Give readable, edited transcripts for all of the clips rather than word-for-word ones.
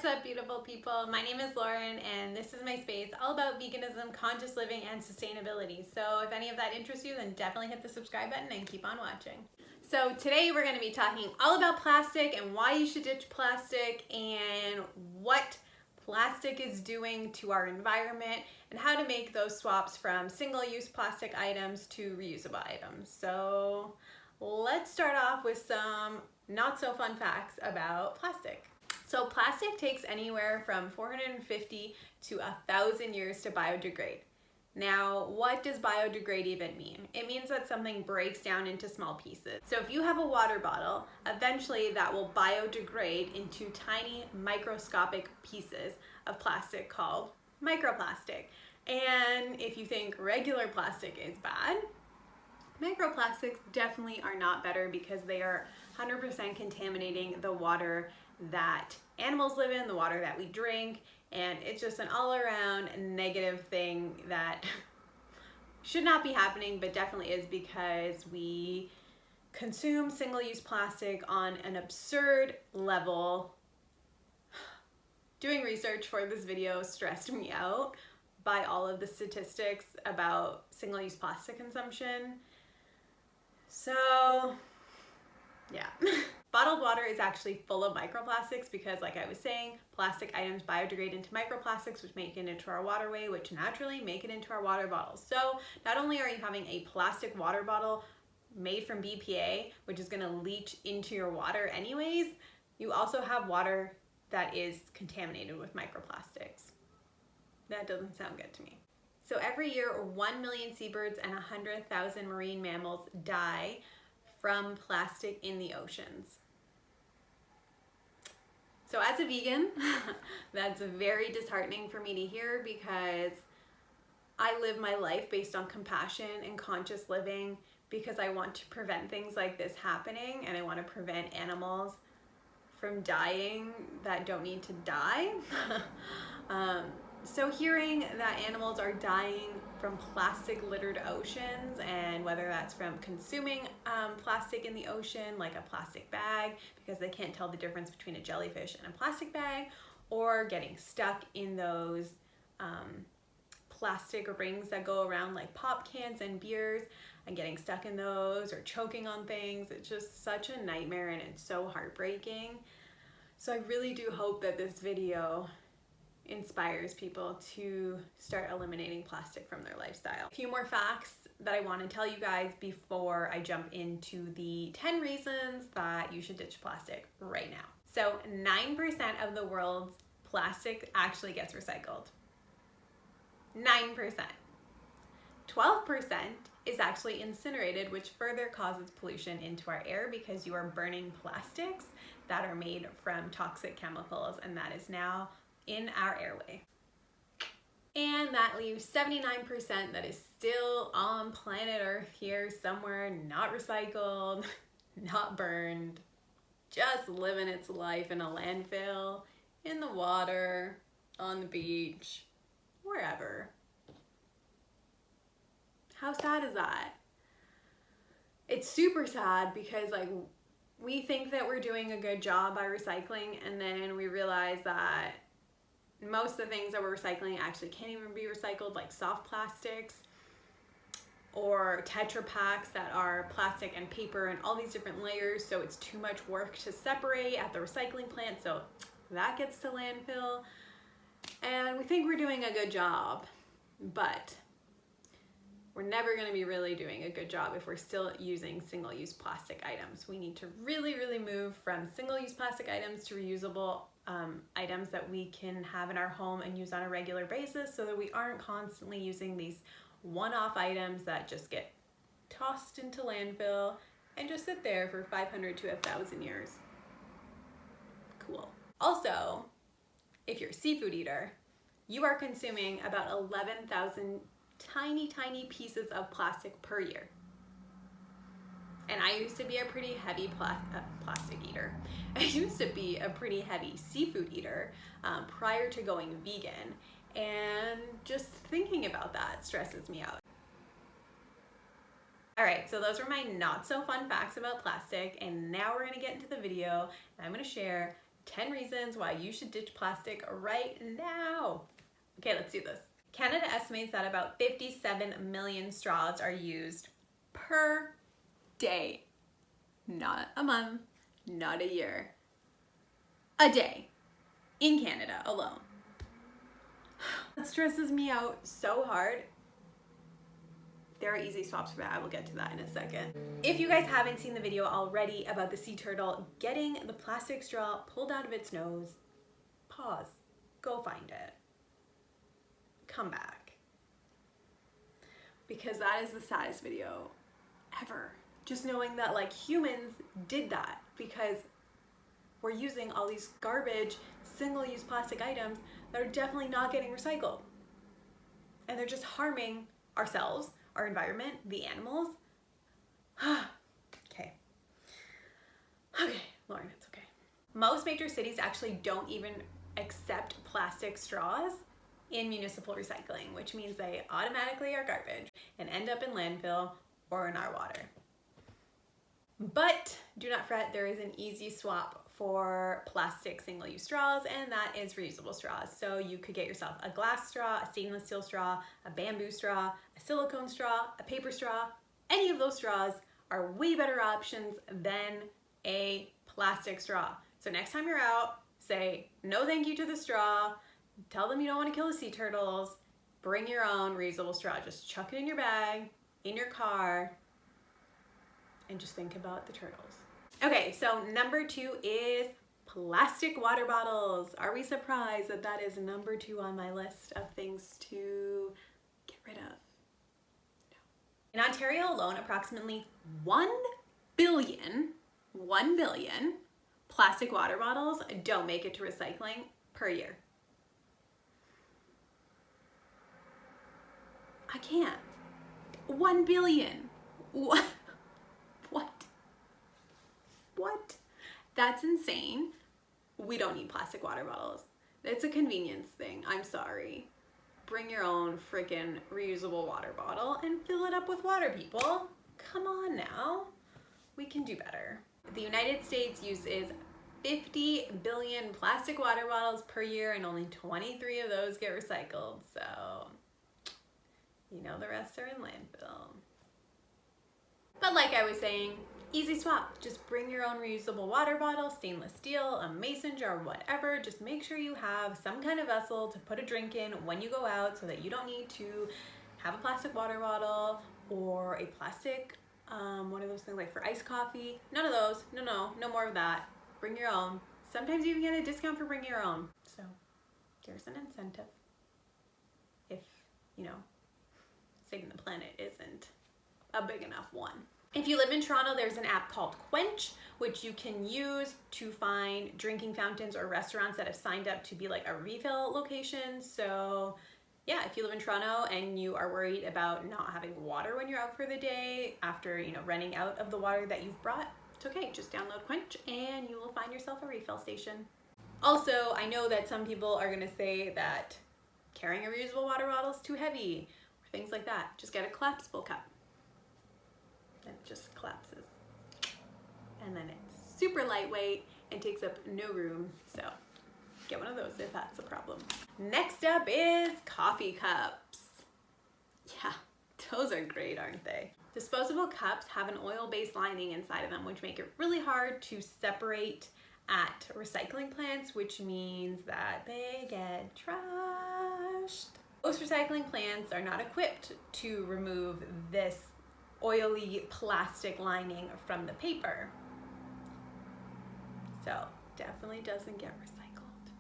What's up, beautiful people? My name is Lauren and this is my space all about veganism, conscious living, and sustainability. So if any of that interests you, then definitely hit the subscribe button and keep on watching. So today we're going to be talking all about plastic and why you should ditch plastic and what plastic is doing to our environment and how to make those swaps from single-use plastic items to reusable items. So let's start off with some not so fun facts about plastic. So plastic takes anywhere from 450 to 1,000 years to biodegrade. Now, what does biodegrade even mean? It means that something breaks down into small pieces. So if you have a water bottle, eventually that will biodegrade into tiny microscopic pieces of plastic called microplastic. And if you think regular plastic is bad, microplastics definitely are not better because they are 100% contaminating the water that animals live in, the water that we drink, and it's just an all-around negative thing that should not be happening, but definitely is because we consume single-use plastic on an absurd level. Doing research for this video stressed me out by all of the statistics about single-use plastic consumption. So yeah. Bottled water is actually full of microplastics because, like I was saying, plastic items biodegrade into microplastics, which make it into our waterway, which naturally make it into our water bottles. So not only are you having a plastic water bottle made from BPA, which is going to leach into your water anyways, you also have water that is contaminated with microplastics. That doesn't sound good to me. So every year, 1 million seabirds and 100,000 marine mammals die from plastic in the oceans. So as a vegan, that's very disheartening for me to hear because I live my life based on compassion and conscious living because I want to prevent things like this happening and I want to prevent animals from dying that don't need to die. So hearing that animals are dying from plastic littered oceans, and whether that's from consuming plastic in the ocean, like a plastic bag, because they can't tell the difference between a jellyfish and a plastic bag, or getting stuck in those plastic rings that go around like pop cans and beers, and getting stuck in those, or choking on things. It's just such a nightmare and it's so heartbreaking. So I really do hope that this video inspires people to start eliminating plastic from their lifestyle. A few more facts that I want to tell you guys before I jump into the 10 reasons that you should ditch plastic right now. So 9% of the world's plastic actually gets recycled. 9%. 12% is actually incinerated, which further causes pollution into our air because you are burning plastics that are made from toxic chemicals, and that is now in our airway. And that leaves 79% that is still on planet Earth here somewhere, not recycled, not burned, just living its life in a landfill, in the water, on the beach, wherever. How sad is that? It's super sad because we think that we're doing a good job by recycling, and then we realize that most of the things that we're recycling actually can't even be recycled, like soft plastics or Tetra Packs that are plastic and paper and all these different layers, so it's too much work to separate at the recycling plant, so that gets to landfill. And we think we're doing a good job, but we're never going to be really doing a good job if we're still using single-use plastic items. We need to really, really move from single-use plastic items to reusable items that we can have in our home and use on a regular basis so that we aren't constantly using these one-off items that just get tossed into landfill and just sit there for 500 to 1,000 years. Cool. Also, if you're a seafood eater, you are consuming about 11,000 tiny pieces of plastic per year. And I used to be a pretty heavy plastic eater. I used to be a pretty heavy seafood eater prior to going vegan, and just thinking about that stresses me out. Alright, so those were my not so fun facts about plastic, and now we're going to get into the video, and I'm going to share 10 reasons why you should ditch plastic right now. Okay, let's do this. Canada estimates that about 57 million straws are used per day. Not a month, not a year. A day in Canada alone. That stresses me out so hard. There are easy swaps for that. I will get to that in a second. If you guys haven't seen the video already about the sea turtle getting the plastic straw pulled out of its nose, pause, go find it, come back. Because that is the saddest video ever. Just knowing that like humans did that because we're using all these garbage, single-use plastic items that are definitely not getting recycled. And they're just harming ourselves, our environment, the animals. Okay. Okay, Lauren, it's okay. Most major cities actually don't even accept plastic straws in municipal recycling, which means they automatically are garbage and end up in landfill or in our water. But do not fret, there is an easy swap for plastic single-use straws, and that is reusable straws. So you could get yourself a glass straw, a stainless steel straw, a bamboo straw, a silicone straw, a paper straw. Any of those straws are way better options than a plastic straw. So next time you're out, say no thank you to the straw, tell them you don't want to kill the sea turtles, bring your own reusable straw. Just chuck it in your bag, in your car, and just think about the turtles. Okay, so number 2 is plastic water bottles. Are we surprised that that is number 2 on my list of things to get rid of? No. In Ontario alone, approximately 1 billion plastic water bottles don't make it to recycling per year. I can't. 1 billion. What? What? That's insane. We don't need plastic water bottles. It's a convenience thing. I'm sorry. Bring your own freaking reusable water bottle and fill it up with water, people. Come on now. We can do better. The United States uses 50 billion plastic water bottles per year, and only 23 of those get recycled. So, you know, the rest are in landfill. But like I was saying, easy swap. Just bring your own reusable water bottle, stainless steel, a mason jar, whatever. Just make sure you have some kind of vessel to put a drink in when you go out so that you don't need to have a plastic water bottle or a plastic, one of those things like for iced coffee. None of those. No more of that. Bring your own. Sometimes you even get a discount for bringing your own. So there's an incentive if, you know, saving the planet isn't a big enough one. If you live in Toronto, there's an app called Quench, which you can use to find drinking fountains or restaurants that have signed up to be like a refill location. So yeah, if you live in Toronto and you are worried about not having water when you're out for the day after, you know, running out of the water that you've brought, it's okay. Just download Quench and you will find yourself a refill station. Also, I know that some people are gonna say that carrying a reusable water bottle is too heavy or things like that. Just get a collapsible cup. It just collapses, and then it's super lightweight and takes up no room, so get one of those if that's a problem. Next up is coffee cups. Yeah, those are great, aren't they? Disposable cups have an oil-based lining inside of them, which make it really hard to separate at recycling plants, which means that they get trashed. Most recycling plants are not equipped to remove this oily plastic lining from the paper. So definitely doesn't get recycled.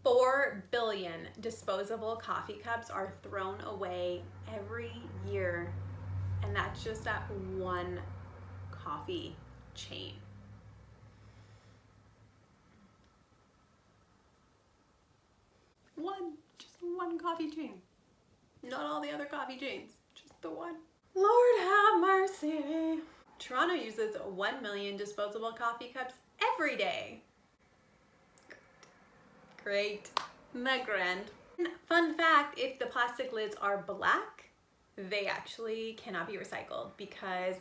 4 billion disposable coffee cups are thrown away every year, and that's just at one coffee chain. Just one coffee chain. Not all the other coffee chains, just the one. Lord have mercy. Toronto uses 1 million disposable coffee cups every day. Great. Isn't that grand? Fun fact, if the plastic lids are black, they actually cannot be recycled because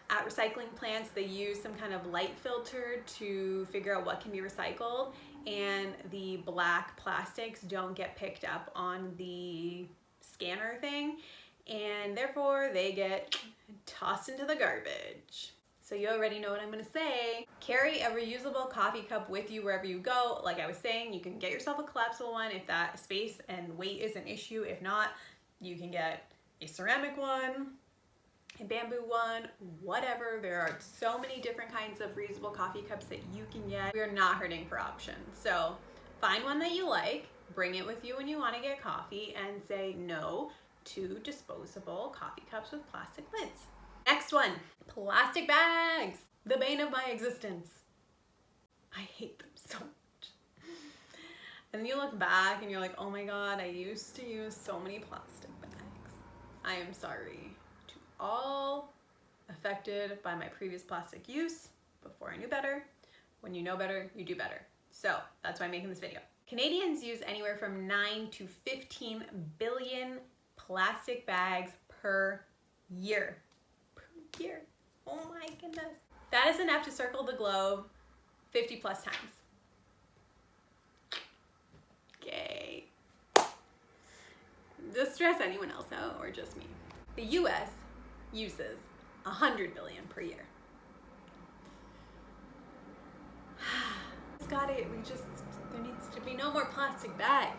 at recycling plants, they use some kind of light filter to figure out what can be recycled. and the black plastics don't get picked up on the scanner thing, and therefore they get tossed into the garbage. So you already know what I'm gonna say. Carry a reusable coffee cup with you wherever you go. Like I was saying, you can get yourself a collapsible one if that space and weight is an issue. If not, you can get a ceramic one, a bamboo one, whatever. There are so many different kinds of reusable coffee cups that you can get. We are not hurting for options. So find one that you like, bring it with you when you want to get coffee, and say no to disposable coffee cups with plastic lids. Next one, plastic bags, the bane of my existence. I hate them so much. And then you look back and you're like, oh my God, I used to use so many plastic bags. I am sorry to all affected by my previous plastic use before I knew better. When you know better, you do better. So that's why I'm making this video. Canadians use anywhere from 9 to 15 billion plastic bags per year. Here. Oh my goodness. That is enough to circle the globe 50 plus times. Okay. Does this stress anyone else out or just me? The US uses 100 billion per year. There needs to be no more plastic bags.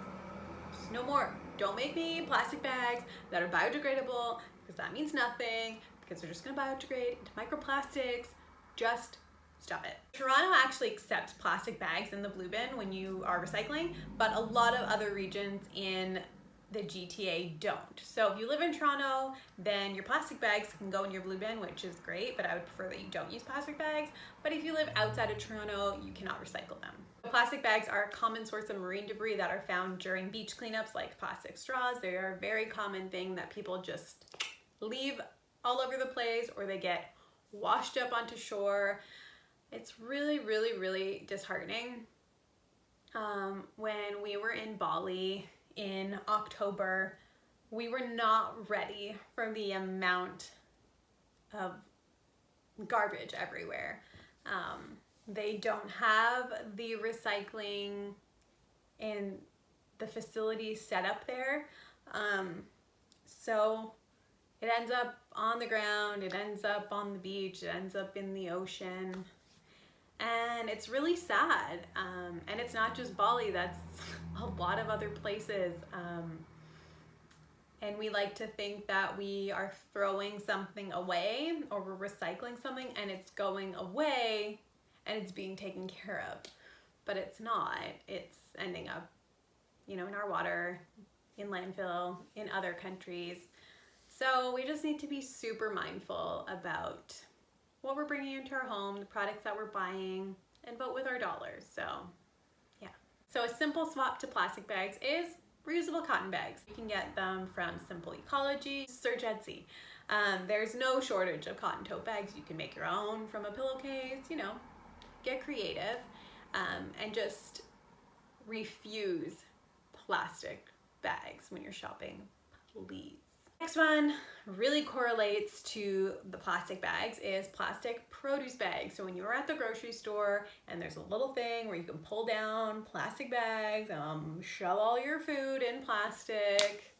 Just no more. Don't make me plastic bags that are biodegradable, because that means nothing. Because they're just gonna biodegrade into microplastics. Just stop it. Toronto actually accepts plastic bags in the blue bin when you are recycling, but a lot of other regions in the GTA don't. So if you live in Toronto, then your plastic bags can go in your blue bin, which is great, but I would prefer that you don't use plastic bags. But if you live outside of Toronto, you cannot recycle them. Plastic bags are a common source of marine debris that are found during beach cleanups, like plastic straws. They are a very common thing that people just leave all over the place, or they get washed up onto shore. It's really, really, really disheartening. When we were in Bali in October, we were not ready for the amount of garbage everywhere. They don't have the recycling and the facilities set up there. So it ends up on the ground, it ends up on the beach, it ends up in the ocean. And it's really sad. And it's not just Bali, that's a lot of other places. And we like to think that we are throwing something away, or we're recycling something and it's going away and it's being taken care of. But it's not. It's ending up, in our water, in landfill, in other countries. So we just need to be super mindful about what we're bringing into our home, the products that we're buying, and vote with our dollars. So yeah. So a simple swap to plastic bags is reusable cotton bags. You can get them from Simple Ecology, search Etsy. There's no shortage of cotton tote bags. You can make your own from a pillowcase, get creative, and just refuse plastic bags when you're shopping, please. Next one really correlates to the plastic bags is plastic produce bags. So when you're at the grocery store and there's a little thing where you can pull down plastic bags, shove all your food in plastic.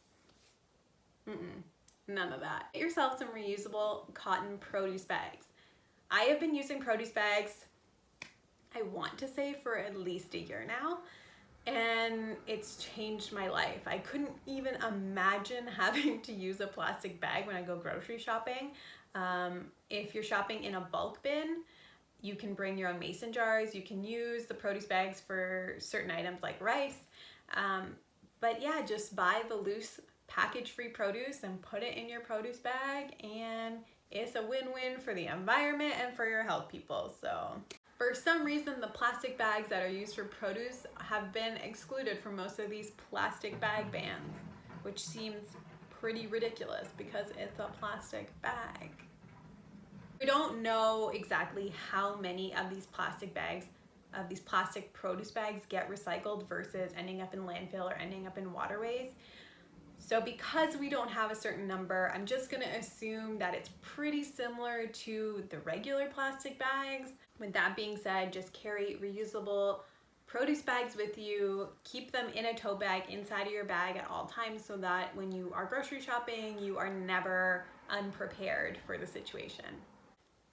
None of that. Get yourself some reusable cotton produce bags. I have been using produce bags, I want to say, for at least a year now. And it's changed my life. I couldn't even imagine having to use a plastic bag when I go grocery shopping. If you're shopping in a bulk bin, you can bring your own mason jars. You can use the produce bags for certain items like rice. But yeah, just buy the loose package-free produce and put it in your produce bag, and it's a win-win for the environment and for your health, people. So for some reason, the plastic bags that are used for produce have been excluded from most of these plastic bag bans, which seems pretty ridiculous because it's a plastic bag. We don't know exactly how many of these plastic bags, of these plastic produce bags, get recycled versus ending up in landfill or ending up in waterways. So because we don't have a certain number, I'm just gonna assume that it's pretty similar to the regular plastic bags. With that being said, just carry reusable produce bags with you. Keep them in a tote bag inside of your bag at all times so that when you are grocery shopping, you are never unprepared for the situation.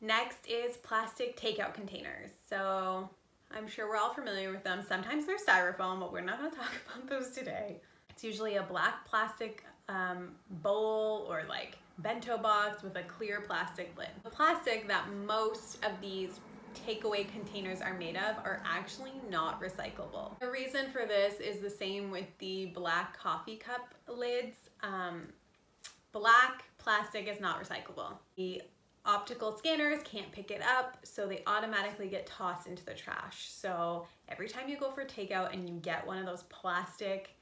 Next is plastic takeout containers. So I'm sure we're all familiar with them. Sometimes they're styrofoam, but we're not going to talk about those today. It's usually a black plastic bowl or like bento box with a clear plastic lid. The plastic that most of these takeaway containers are made of are actually not recyclable. The reason for this is the same with the black coffee cup lids. Black plastic is not recyclable. The optical scanners can't pick it up, so they automatically get tossed into the trash. So every time you go for takeout and you get one of those plastic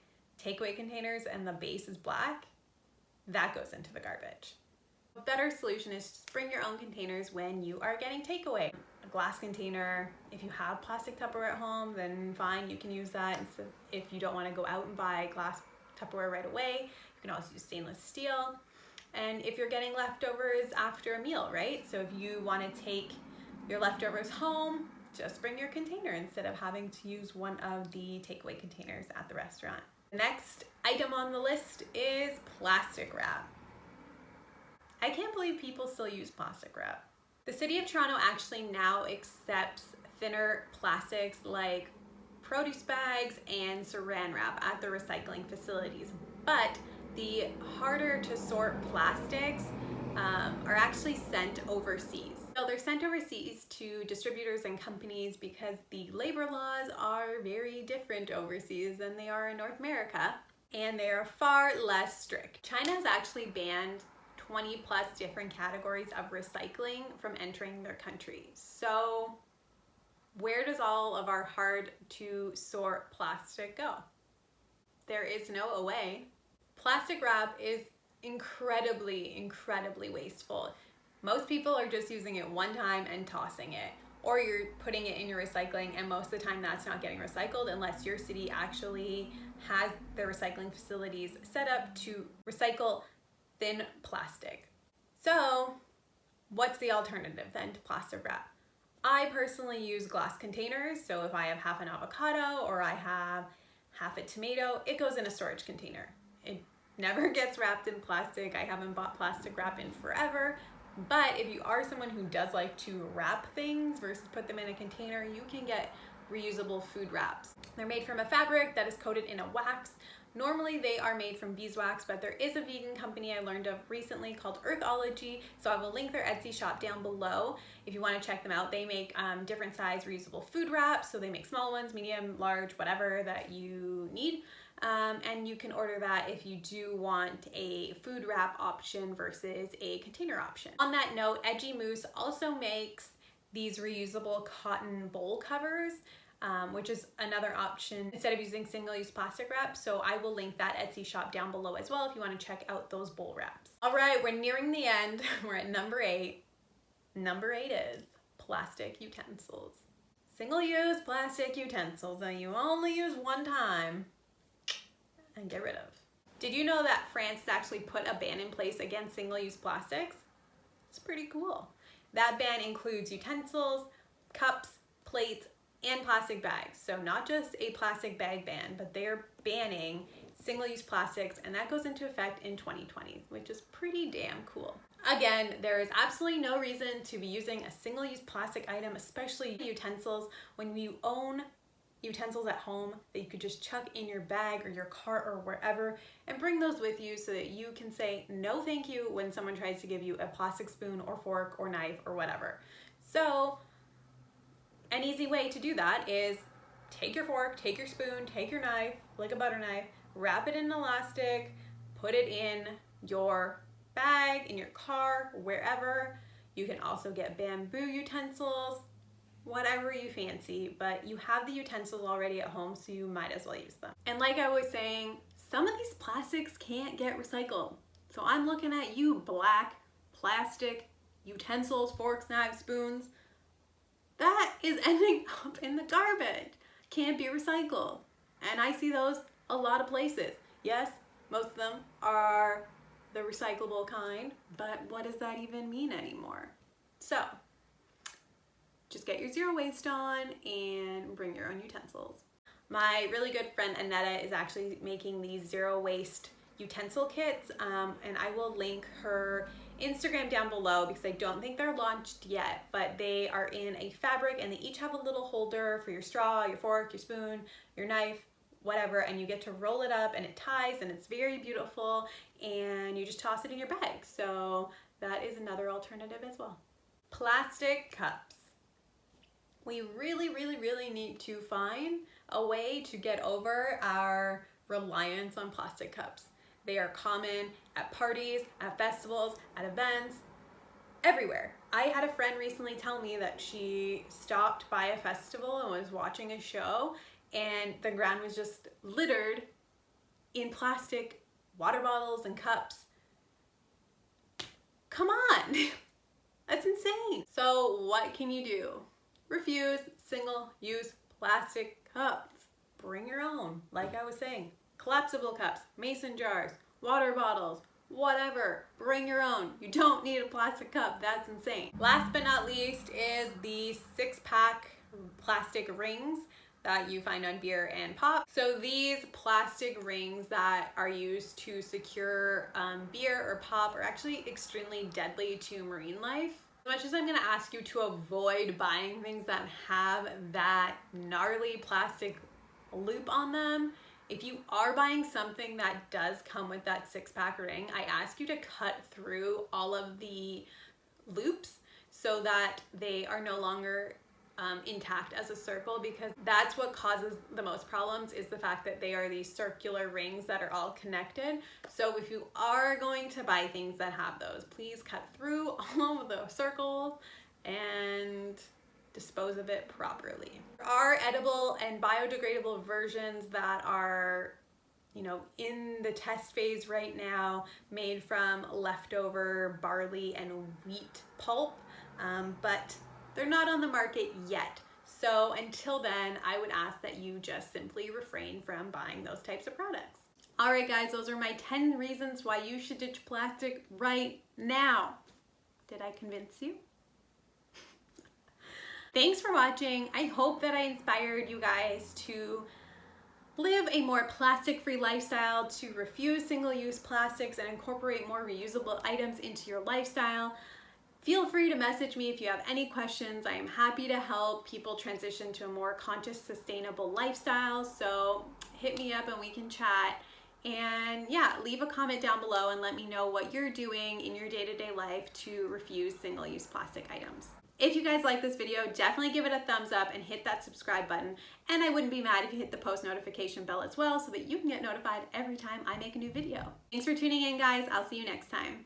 takeaway containers and the base is black, that goes into the garbage. A better solution is just bring your own containers when you are getting takeaway. A glass container, if you have plastic Tupperware at home, then fine, you can use that. So if you don't want to go out and buy glass Tupperware right away, you can also use stainless steel. And if you're getting leftovers after a meal, right? So if you want to take your leftovers home, just bring your container instead of having to use one of the takeaway containers at the restaurant. The next item on the list is plastic wrap. I can't believe people still use plastic wrap. The City of Toronto actually now accepts thinner plastics like produce bags and saran wrap at the recycling facilities, but the harder to sort plastics are actually sent overseas. So they're sent overseas to distributors and companies because the labor laws are very different overseas than they are in North America, and they are far less strict. China has actually banned 20 plus different categories of recycling from entering their country. So where does all of our hard to sort plastic go? There is no away. Plastic wrap is incredibly wasteful. Most people are just using it one time and tossing it, or you're putting it in your recycling, and most of the time that's not getting recycled unless your city actually has their recycling facilities set up to recycle thin plastic. So what's the alternative then to plastic wrap? I personally use glass containers. So if I have half an avocado or I have half a tomato, it goes in a storage container. It never gets wrapped in plastic. I haven't bought plastic wrap in forever. But if you are someone who does like to wrap things versus put them in a container, you can get reusable food wraps. They're made from a fabric that is coated in a wax. Normally they are made from beeswax, but there is a vegan company I learned of recently called EARTHOLOGY, so I will link their Etsy shop down below if you want to check them out. They make different size reusable food wraps, so they make small ones, medium, large, whatever that you need. And you can order that if you do want a food wrap option versus a container option. On that note, EDGY Mousse also makes these reusable cotton bowl covers, which is another option instead of using single-use plastic wrap. So I will link that Etsy shop down below as well if you want to check out those bowl wraps. All right, we're nearing the end. We're at number 8. Number 8 is plastic utensils. Single-use plastic utensils that you only use one time and get rid of. Did you know that France actually put a ban in place against single-use plastics? It's pretty cool. That ban includes utensils, cups, plates, and plastic bags. So not just a plastic bag ban, but they're banning single-use plastics, and that goes into effect in 2020, which is pretty damn cool. Again, there is absolutely no reason to be using a single-use plastic item, especially utensils, when you own utensils at home that you could just chuck in your bag or your cart or wherever and bring those with you so that you can say no thank you when someone tries to give you a plastic spoon or fork or knife or whatever. So an easy way to do that is take your fork, take your spoon, take your knife, like a butter knife, wrap it in elastic, put it in your bag, in your car, wherever. You can also get bamboo utensils, whatever you fancy, but you have the utensils already at home, so you might as well use them. And like I was saying, some of these plastics can't get recycled. So I'm looking at you, black plastic utensils, forks, knives, spoons. That is ending up in the garbage. Can't be recycled. And I see those a lot of places. Yes, most of them are the recyclable kind, but what does that even mean anymore? So just get your zero waste on and bring your own utensils. My really good friend Annetta is actually making these zero waste utensil kits, and I will link her Instagram down below because I don't think they're launched yet, but they are in a fabric and they each have a little holder for your straw, your fork, your spoon, your knife, whatever, and you get to roll it up and it ties and it's very beautiful, and you just toss it in your bag. So that is another alternative as well. Plastic cups. We really need to find a way to get over our reliance on plastic cups. They are common at parties, at festivals, at events, everywhere. I had a friend recently tell me that she stopped by a festival and was watching a show, and the ground was just littered in plastic water bottles and cups. Come on, that's insane. So what can you do? Refuse single-use plastic cups. Bring your own, like I was saying. Collapsible cups, mason jars, water bottles, whatever, bring your own. You don't need a plastic cup, that's insane. Last but not least is the 6-pack plastic rings that you find on beer and pop. So these plastic rings that are used to secure beer or pop are actually extremely deadly to marine life. As much as I'm gonna ask you to avoid buying things that have that gnarly plastic loop on them, if you are buying something that does come with that 6-pack ring, I ask you to cut through all of the loops so that they are no longer intact as a circle, because that's what causes the most problems, is the fact that they are these circular rings that are all connected. So if you are going to buy things that have those, please cut through all of the circles and dispose of it properly. There are edible and biodegradable versions that are, you know, in the test phase right now, made from leftover barley and wheat pulp, but they're not on the market yet. So until then, I would ask that you just simply refrain from buying those types of products. All right, guys, those are my 10 reasons why you should ditch plastic right now. Did I convince you? Thanks for watching. I hope that I inspired you guys to live a more plastic-free lifestyle, to refuse single-use plastics and incorporate more reusable items into your lifestyle. Feel free to message me if you have any questions. I am happy to help people transition to a more conscious, sustainable lifestyle. So hit me up and we can chat. And yeah, leave a comment down below and let me know what you're doing in your day-to-day life to refuse single-use plastic items. If you guys like this video, definitely give it a thumbs up and hit that subscribe button. And I wouldn't be mad if you hit the post notification bell as well, so that you can get notified every time I make a new video. Thanks for tuning in, guys. I'll see you next time.